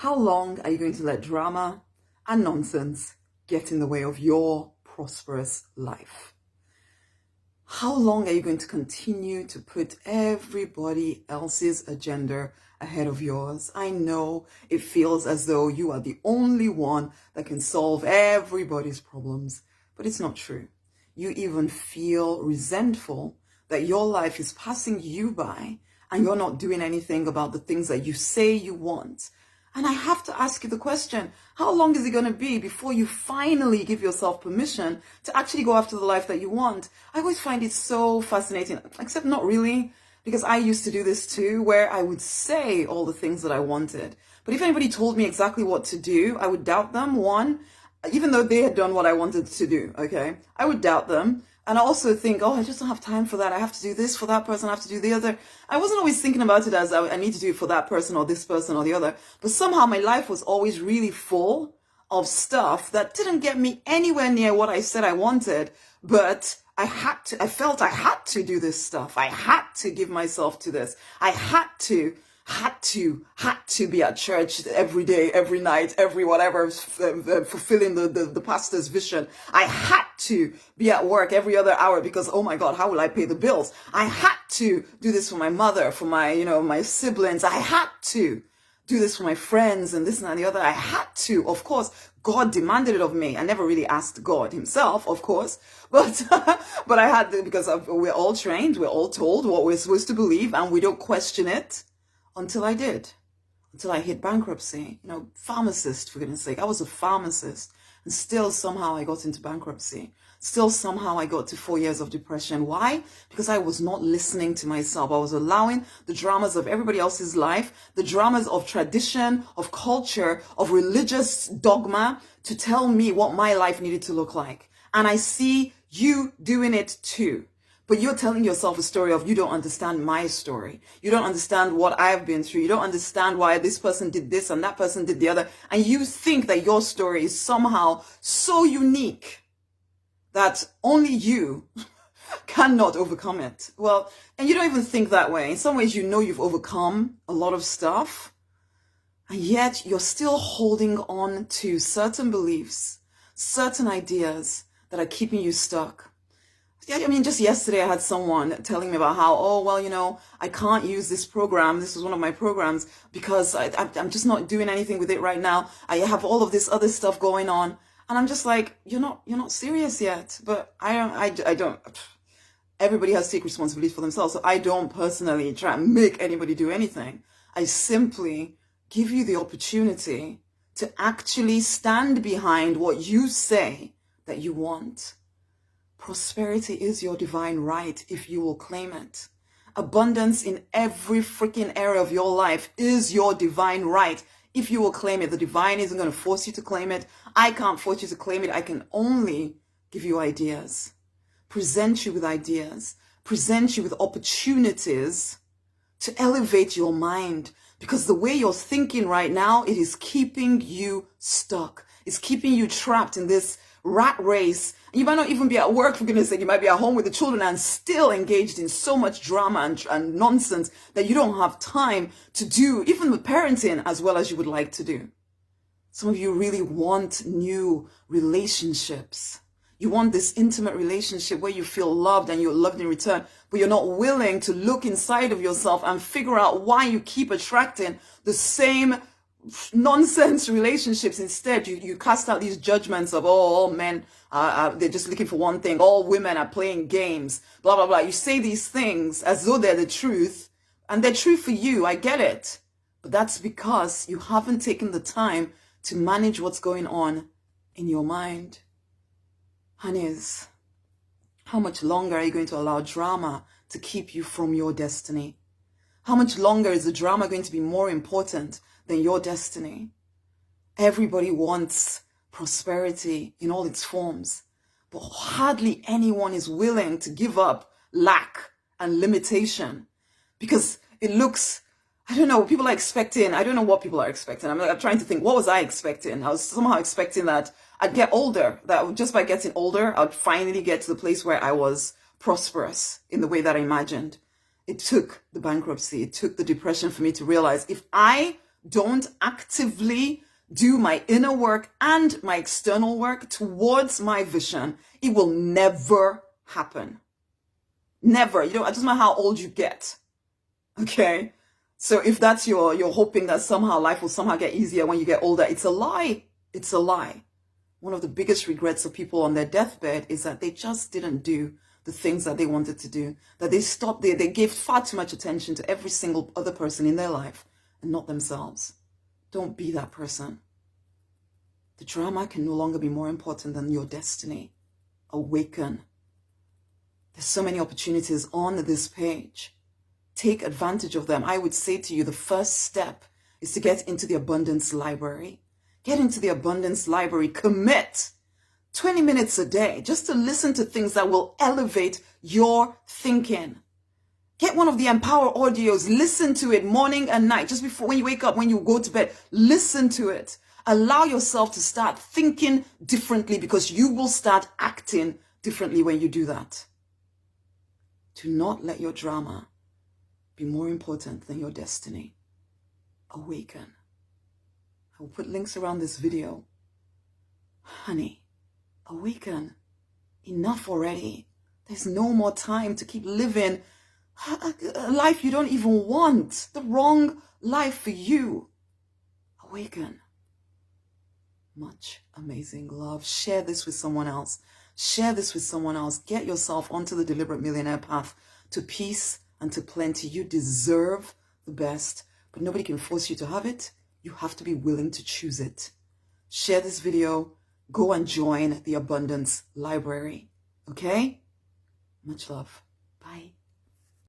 How long are you going to let drama and nonsense get in the way of your prosperous life? How long are you going to continue to put everybody else's agenda ahead of yours? I know it feels as though you are the only one that can solve everybody's problems, but it's not true. You even feel resentful that your life is passing you by and you're not doing anything about the things that you say you want. And I have to ask you the question, how long is it going to be before you finally give yourself permission to actually go after the life that you want? I always find it so fascinating, except not really, because I used to do this too, where I would say all the things that I wanted. But if anybody told me exactly what to do, I would doubt them, one, even though they had done what I wanted to do, okay? I would doubt them. And I also think, oh, I just don't have time for that. I have to do this for that person. I have to do the other. I wasn't always thinking about it as I need to do it for that person or this person or the other. But somehow my life was always really full of stuff that didn't get me anywhere near what I said I wanted. But I felt I had to do this stuff. I had to give myself to this. I had to be at church every day, every night, every whatever, fulfilling the pastor's vision. I had to be at work every other hour because, oh my God, how will I pay the bills? I had to do this for my mother, for my, my siblings. I had to do this for my friends and this and the other. I had to, of course. God demanded it of me. I never really asked God himself, of course, but but I had to, because we're all trained, we're all told what we're supposed to believe, and we don't question it. Until I did, until I hit bankruptcy. Pharmacist, for goodness sake. I was a pharmacist, and still somehow I got into bankruptcy. Still somehow I got to 4 years of depression. Why? Because I was not listening to myself. I was allowing the dramas of everybody else's life, the dramas of tradition, of culture, of religious dogma to tell me what my life needed to look like. And I see you doing it too. But you're telling yourself a story of, you don't understand my story. You don't understand what I've been through. You don't understand why this person did this and that person did the other. And you think that your story is somehow so unique that only you cannot overcome it. Well, and you don't even think that way. In some ways, you've overcome a lot of stuff. And yet you're still holding on to certain beliefs, certain ideas that are keeping you stuck. Yeah, I mean, just yesterday I had someone telling me about how, oh, well, I can't use this program. This was one of my programs because I'm just not doing anything with it right now. I have all of this other stuff going on. And I'm just like, you're not serious yet. But I don't, everybody has to take responsibility for themselves. So I don't personally try and make anybody do anything. I simply give you the opportunity to actually stand behind what you say that you want. Prosperity is your divine right if you will claim it. Abundance in every freaking area of your life is your divine right if you will claim it. The divine isn't going to force you to claim it. I can't force you to claim it. I can only give you ideas, present you with ideas, present you with opportunities to elevate your mind. Because the way you're thinking right now, it is keeping you stuck. It's keeping you trapped in this rat race. And you might not even be at work, for goodness sake. You might be at home with the children and still engaged in so much drama and nonsense that you don't have time to do even the parenting as well as you would like to do. Some of you really want new relationships. You want this intimate relationship where you feel loved and you're loved in return, but you're not willing to look inside of yourself and figure out why you keep attracting the same nonsense relationships. Instead, you cast out these judgments of, oh, all men they're just looking for one thing. All women are playing games, blah, blah, blah. You say these things as though they're the truth, and they're true for you. I get it. But that's because you haven't taken the time to manage what's going on in your mind. Honeys, how much longer are you going to allow drama to keep you from your destiny? How much longer is the drama going to be more important than your destiny? Everybody wants prosperity in all its forms, but hardly anyone is willing to give up lack and limitation because it looks, I don't know, people are expecting, I don't know what people are expecting. I'm trying to think, what was I expecting? I was somehow expecting that I'd get older, that just by getting older, I'd finally get to the place where I was prosperous in the way that I imagined. It took the bankruptcy, it took the depression for me to realize if I don't actively do my inner work and my external work towards my vision, it will never happen. Never. You know, it doesn't matter how old you get. Okay? So if that's you're hoping that somehow life will somehow get easier when you get older, it's a lie. It's a lie. One of the biggest regrets of people on their deathbed is that they just didn't do the things that they wanted to do, that they stopped there. They gave far too much attention to every single other person in their life and not themselves. Don't be that person. The drama can no longer be more important than your destiny. Awaken. There's so many opportunities on this page. Take advantage of them. I would say to you, the first step is to get into the abundance library. Get into the abundance library. Commit 20 minutes a day just to listen to things that will elevate your thinking. Get one of the Empower audios. Listen to it morning and night. Just before, when you wake up, when you go to bed, listen to it. Allow yourself to start thinking differently, because you will start acting differently when you do that. Do not let your drama be more important than your destiny. Awaken. I will put links around this video. Honey, awaken. Enough already. There's no more time to keep living a life you don't even want. The wrong life for you. Awaken. Much amazing love. Share this with someone else. Share this with someone else. Get yourself onto the deliberate millionaire path to peace and to plenty. You deserve the best, but nobody can force you to have it. You have to be willing to choose it. Share this video. Go and join the Abundance Library. Okay? Much love. Bye.